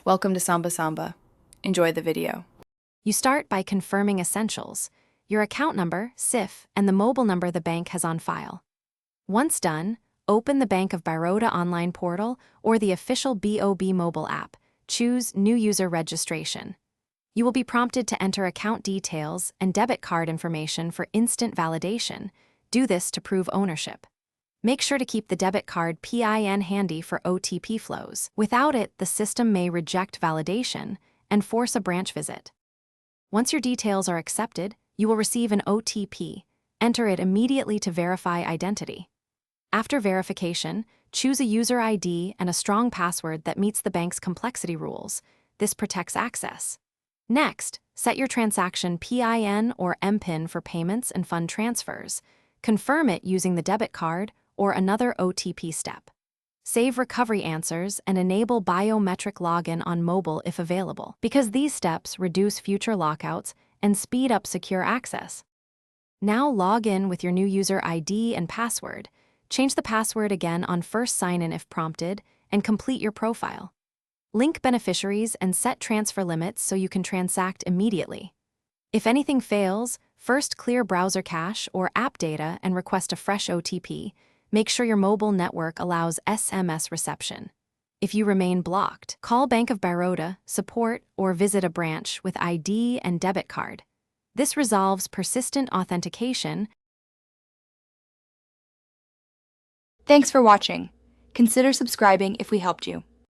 Welcome to Samba Samba. Enjoy the video. You start by confirming essentials, your account number, SIF, and the mobile number the bank has on file. Once done, open the Bank of Baroda online portal or the official BOB mobile app. Choose New User Registration. You will be prompted to enter account details and debit card information for instant validation. Do this to prove ownership. Make sure to keep the debit card PIN handy for OTP flows. Without it, the system may reject validation and force a branch visit. Once your details are accepted, you will receive an OTP. Enter it immediately to verify identity. After verification, choose a user ID and a strong password that meets the bank's complexity rules. This protects access. Next, set your transaction PIN or MPIN for payments and fund transfers. Confirm it using the debit card or another OTP step. Save recovery answers and enable biometric login on mobile if available, because these steps reduce future lockouts and speed up secure access. Now log in with your new user ID and password. Change the password again on first sign-in if prompted, and complete your profile. Link beneficiaries and set transfer limits so you can transact immediately. If anything fails, first clear browser cache or app data and request a fresh OTP. Make sure your mobile network allows SMS reception. If you remain blocked, call Bank of Baroda, support, or visit a branch with ID and debit card. This resolves persistent authentication. Thanks for watching. Consider subscribing if we helped you.